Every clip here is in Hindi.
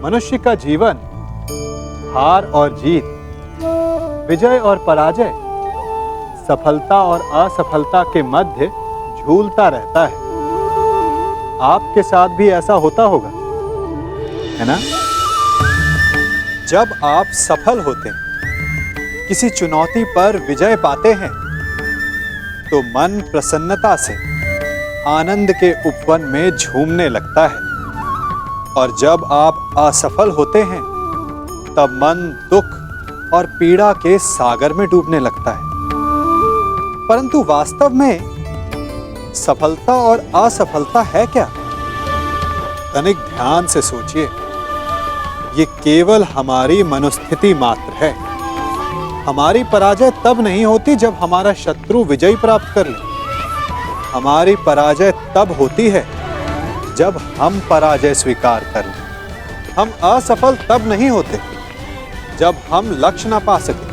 मनुष्य का जीवन हार और जीत, विजय और पराजय, सफलता और असफलता के मध्य झूलता रहता है। आपके साथ भी ऐसा होता होगा, है ना? जब आप सफल होते हैं, किसी चुनौती पर विजय पाते हैं, तो मन प्रसन्नता से आनंद के उपवन में झूमने लगता है। और जब आप असफल होते हैं, तब मन दुख और पीड़ा के सागर में डूबने लगता है। परंतु वास्तव में सफलता और असफलता है क्या? तनिक ध्यान से सोचिए। ये केवल हमारी मनोस्थिति मात्र है। हमारी पराजय तब नहीं होती जब हमारा शत्रु विजय प्राप्त कर ले। हमारी पराजय तब होती है जब हम पराजय स्वीकार कर लें। हम असफल तब नहीं होते जब हम लक्ष्य ना पा सके।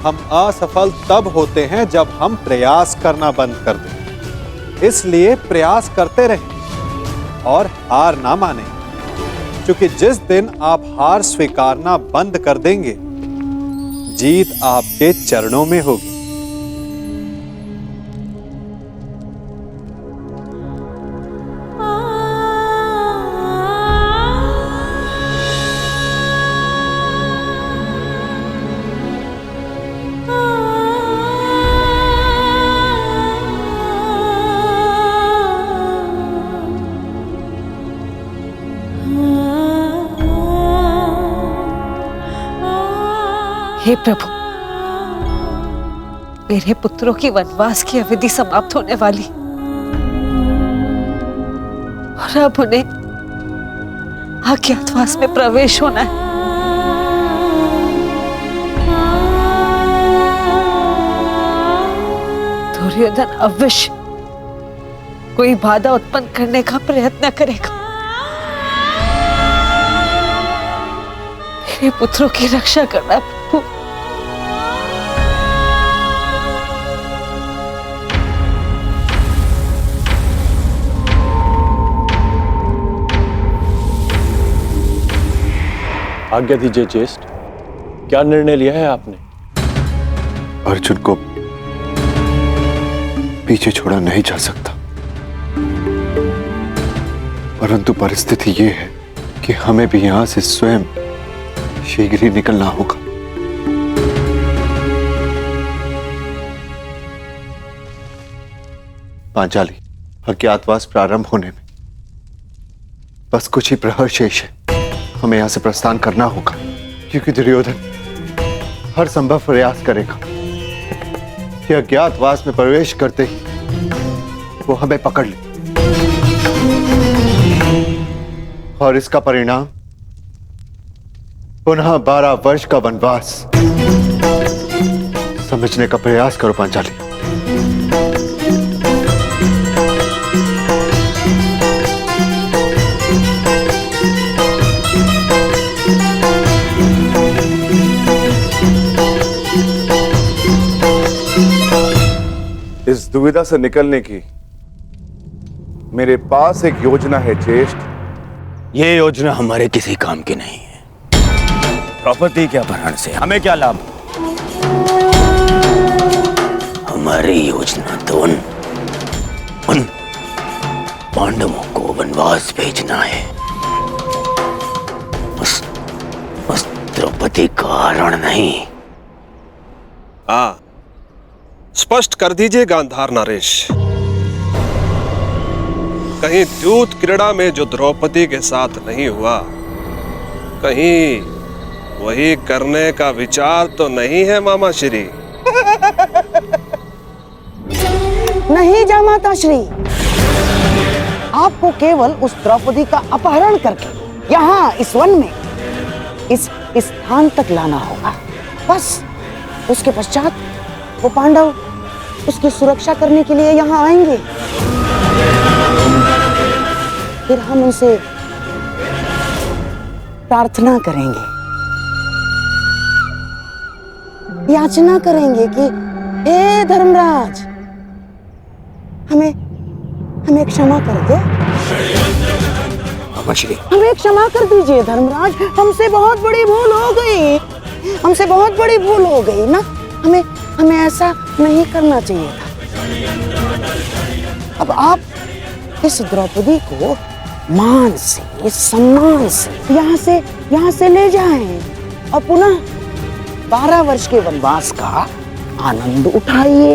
हम असफल तब होते हैं जब हम प्रयास करना बंद कर दें। इसलिए प्रयास करते रहें और हार ना मानें, क्योंकि जिस दिन आप हार स्वीकारना बंद कर देंगे, जीत आपके चरणों में होगी। हे प्रभु, मेरे पुत्रों की वनवास की अवधि समाप्त होने वाली और अब उन्हें अज्ञातवास में प्रवेश होना है। दुर्योधन अवश्य कोई बाधा उत्पन्न करने का प्रयत्न करेगा। मेरे पुत्रों की रक्षा करना प्रभु। आज्ञा दीजिए ज्येष्ठ, क्या निर्णय लिया है आपने? अर्जुन को पीछे छोड़ा नहीं जा सकता, परंतु परिस्थिति ये है कि हमें भी यहां से स्वयं शीघ्र ही निकलना होगा। पांचाली, अज्ञातवास प्रारंभ होने में बस कुछ ही प्रहर शेष है। हमें यहां से प्रस्थान करना होगा, क्योंकि दुर्योधन हर संभव प्रयास करेगा कि अज्ञातवास में प्रवेश करते ही वो हमें पकड़ ले, और इसका परिणाम पुनः 12 वर्ष का वनवास। समझने का प्रयास करो पांचाली। इस दुविधा से निकलने की मेरे पास एक योजना है ज्येष्ठ। ये योजना हमारे किसी काम की नहीं है। द्रौपदी के अपहरण से हमें क्या लाभ? हमारी योजना तो उन पांडवों को वनवास भेजना है। उस द्रौपदी का हरण नहीं। स्पष्ट कर दीजिए गांधार नरेश, कहीं द्यूत क्रीड़ा में जो द्रौपदी के साथ नहीं हुआ, कहीं वही करने का विचार तो नहीं है मामा श्री? नहीं जामाता श्री, आपको केवल उस द्रौपदी का अपहरण करके यहाँ इस वन में इस स्थान तक लाना होगा। बस उसके पश्चात वो पांडव उसकी सुरक्षा करने के लिए यहाँ आएंगे। फिर हम उनसे प्रार्थना करेंगे, याचना करेंगे कि हे धर्मराज, हमें क्षमा कर दो। समझ गई। हमें क्षमा कर दीजिए धर्मराज, हमसे बहुत बड़ी भूल हो गई, हमसे बहुत बड़ी भूल हो गई ना। हमें ऐसा नहीं करना चाहिए था। अब आप इस द्रौपदी को मान से, सम्मान से यहाँ से ले जाएं और पुनः 12 वर्ष के वनवास का आनंद उठाइए।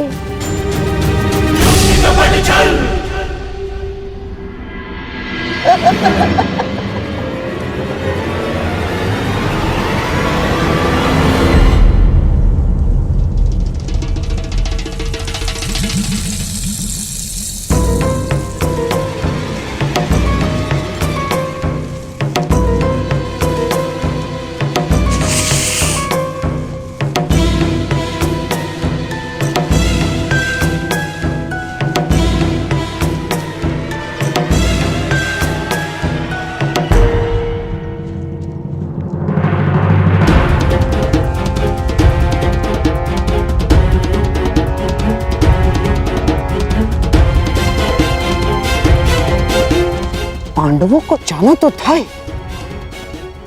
पांडवों को जाना तो था ही,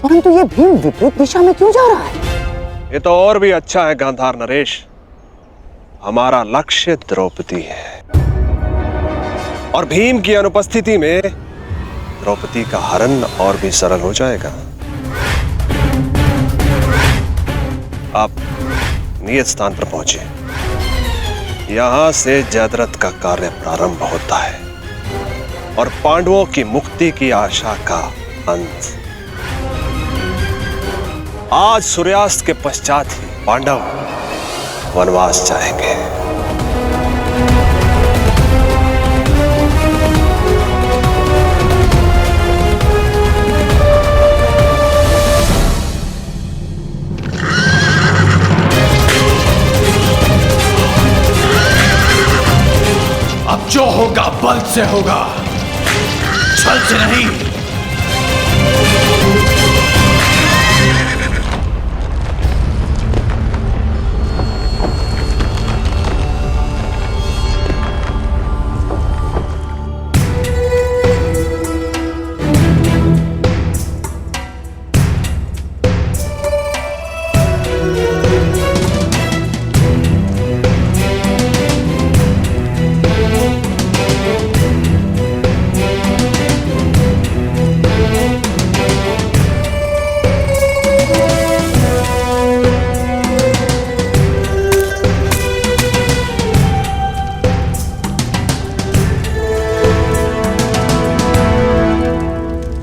परंतु ये भीम विपरीत दिशा में क्यों जा रहा है? ये तो और भी अच्छा है गांधार नरेश। हमारा लक्ष्य द्रौपदी है और भीम की अनुपस्थिति में द्रौपदी का हरण और भी सरल हो जाएगा। आप नियत स्थान पर पहुंचे। यहां से जयद्रथ का कार्य प्रारंभ होता है और पांडवों की मुक्ति की आशा का अंत। आज सूर्यास्त के पश्चात ही पांडव वनवास जाएंगे। अब जो होगा बल से होगा, छल से नहीं।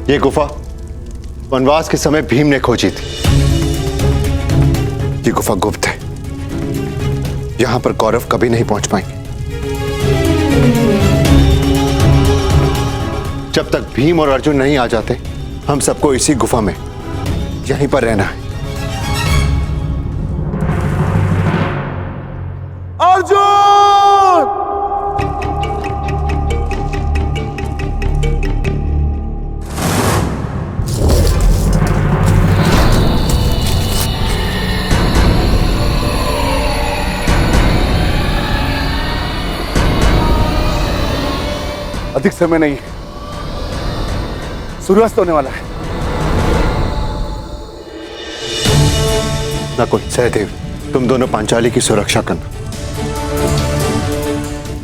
ये गुफा वनवास के समय भीम ने खोजी थी। ये गुफा गुप्त है, यहां पर कौरव कभी नहीं पहुंच पाएंगे। जब तक भीम और अर्जुन नहीं आ जाते, हम सबको इसी गुफा में यहीं पर रहना है। अर्जुन! अधिक समय नहीं है, सूर्यास्त होने वाला है। नकुल, सहदेव, तुम दोनों पांचाली की सुरक्षा करना,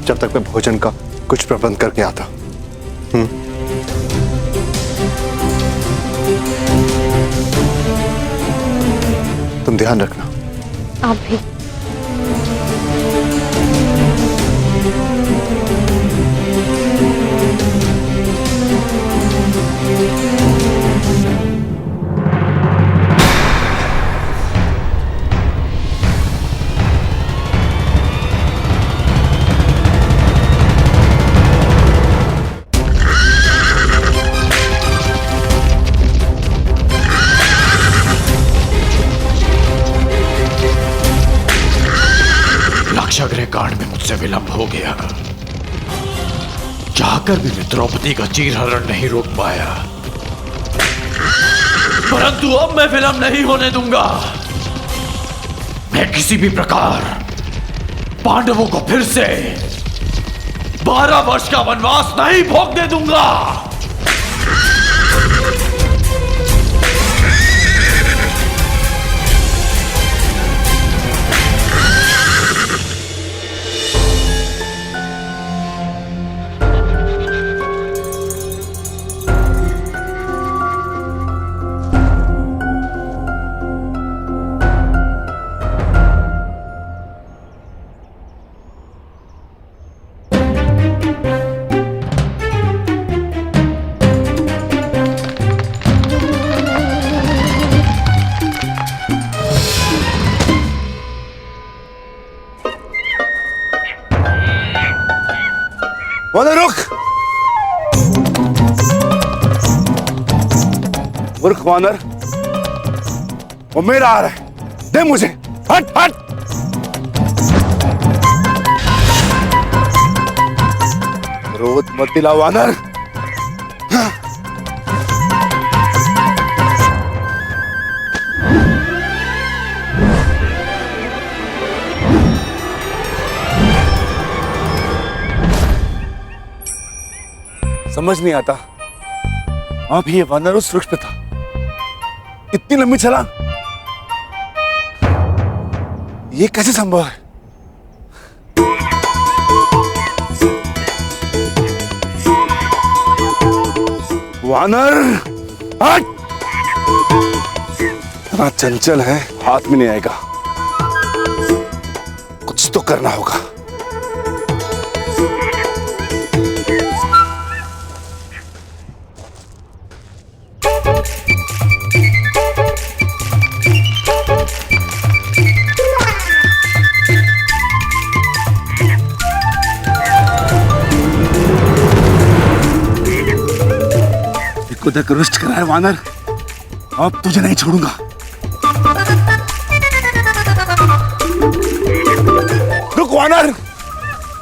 जब तक मैं भोजन का कुछ प्रबंध करके आता। तुम ध्यान रखना। आप भी। लाक्षागृह कांड में मुझसे विलंब हो गया। चाहकर भी मैं द्रौपदी का चीरहरण नहीं रोक पाया, परंतु अब मैं विलंब नहीं होने दूंगा। मैं किसी भी प्रकार पांडवों को फिर से 12 वर्ष का वनवास नहीं भोगने दूंगा। वानर रुक। मूर्ख वानर, वो मेरा आ रहा है, दे मुझे। हट हट। क्रोध मत दिला वानर। समझ नहीं आता, अब ये वानर उस वृक्ष पे था, इतनी लंबी छलांग, ये कैसे संभव है? वानर हट। इतना चंचल है, हाथ में नहीं आएगा, कुछ तो करना होगा। तक रुष्ट करा है वानर, अब तुझे नहीं छोड़ूंगा। रुक वानर,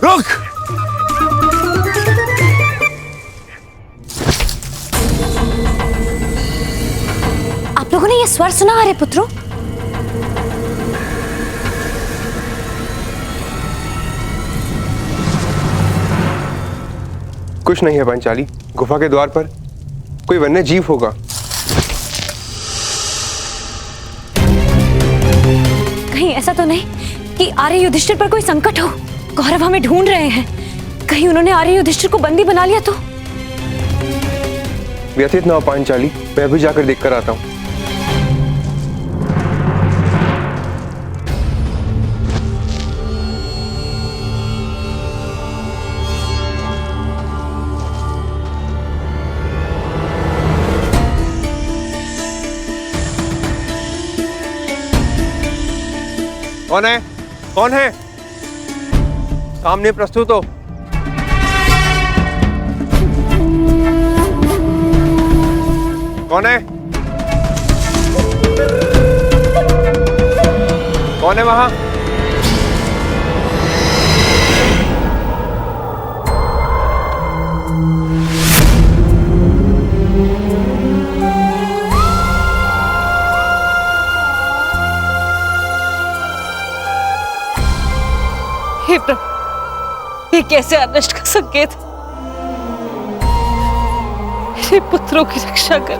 रुक। आप लोगों ने ये स्वर सुना आर्य पुत्रों? कुछ नहीं है पांचाली, गुफा के द्वार पर कोई वन्य जीव होगा। कहीं ऐसा तो नहीं कि आर्य युधिष्ठिर पर कोई संकट हो? कौरव हमें ढूंढ रहे हैं, कहीं उन्होंने आर्य युधिष्ठिर को बंदी बना लिया तो? व्यथित ना हो पांचाली, मैं अभी जाकर देखकर आता हूँ। कौन है? कौन है? सामने प्रस्तुत हो। कौन है? कौन है वहां? हे प्रभु, ये कैसे अनिष्ट का संकेत है? मेरे पुत्रों की रक्षा कर।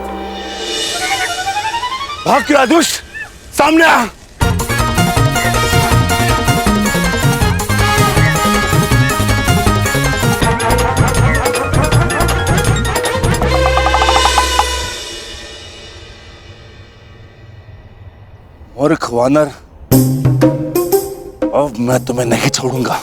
भाग क्यों दुष्ट, सामने आ। मूर्ख वानर, अब मैं तुम्हें नहीं छोड़ूंगा।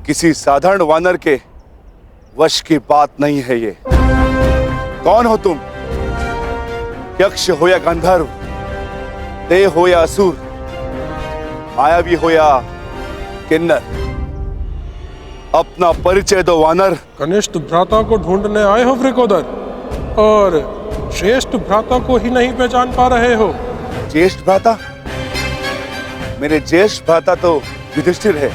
किसी साधारण वानर के वश की बात नहीं है ये। कौन हो तुम? यक्ष हो या गंधर्व, देव हो या असुर, मायावी हो या किन्नर, अपना परिचय दो वानर। कनिष्ठ भ्राता को ढूंढने आए हो वृकोदर, और श्रेष्ठ भ्राता को ही नहीं पहचान पा रहे हो? ज्येष्ठ भ्राता? मेरे ज्येष्ठ भ्राता तो युधिष्ठिर है,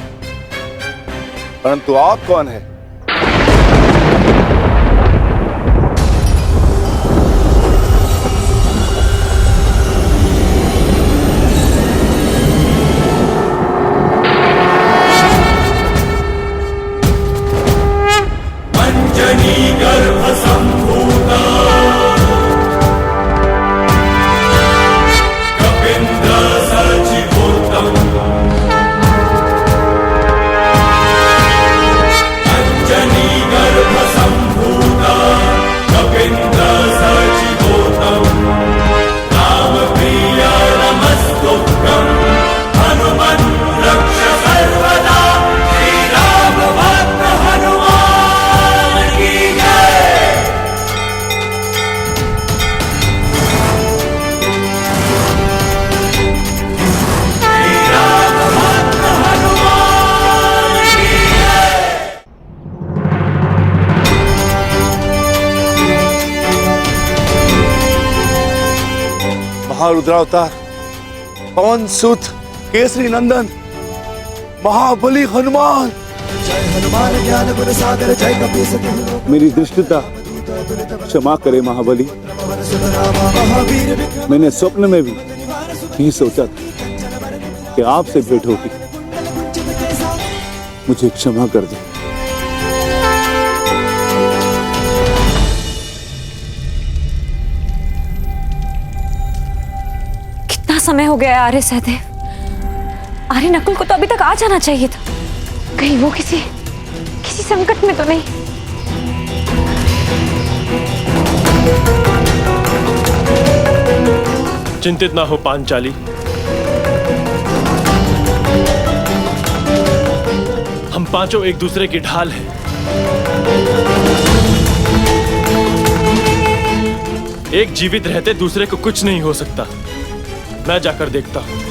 परंतु आप कौन है? महारुद्रावतार, पवन सुत, केसरी नंदन, महाबली हनुमान। मेरी दृष्टता क्षमा करे महाबली। मैंने स्वप्न में भी नहीं सोचा था कि आपसे भेंट होगी। मुझे क्षमा कर दो। कितना समय हो गया आर्य सहदेव? आर्य नकुल को तो अभी तक आ जाना चाहिए था। कहीं वो किसी संकट में तो नहीं? चिंतित ना हो पांचाली, हम पांचों एक दूसरे की ढाल हैं। एक जीवित रहते दूसरे को कुछ नहीं हो सकता। मैं जाकर देखता हूं।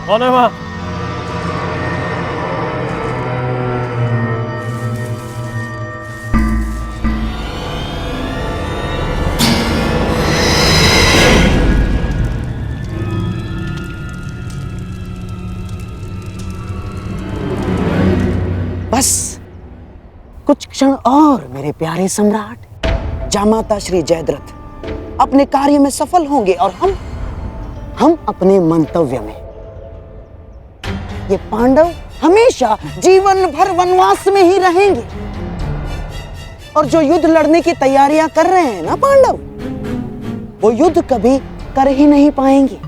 कौन है वहां? बस कुछ क्षण और मेरे प्यारे सम्राट, जामाता श्री जयद्रथ अपने कार्य में सफल होंगे और हम अपने मंतव्य में। ये पांडव हमेशा जीवन भर वनवास में ही रहेंगे। और जो युद्ध लड़ने की तैयारियां कर रहे हैं ना पांडव, वो युद्ध कभी कर ही नहीं पाएंगे।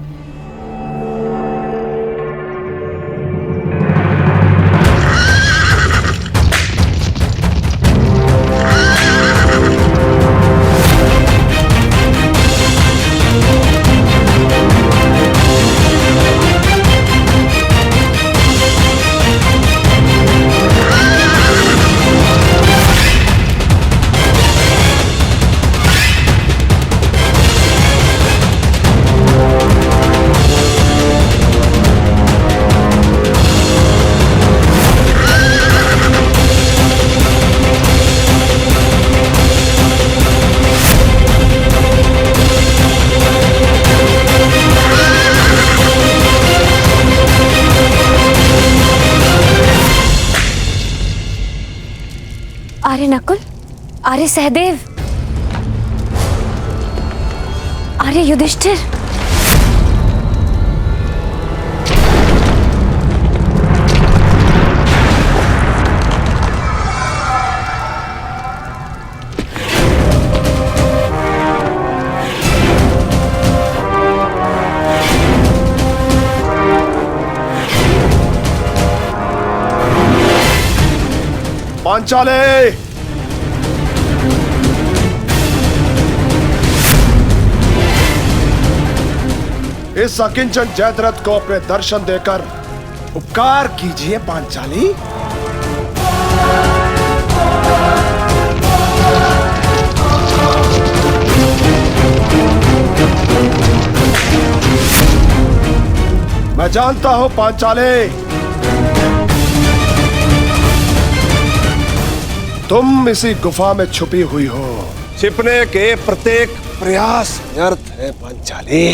आर्य नकुल, आर्य सहदेव, आर्य युधिष्ठिर। पांचाले, इस अकिंचन जयद्रथ को अपने दर्शन देकर उपकार कीजिए पांचाली। मैं जानता हूं पांचाले, तुम इसी गुफा में छुपी हुई हो। छिपने के प्रत्येक प्रयास व्यर्थ है पांचाली।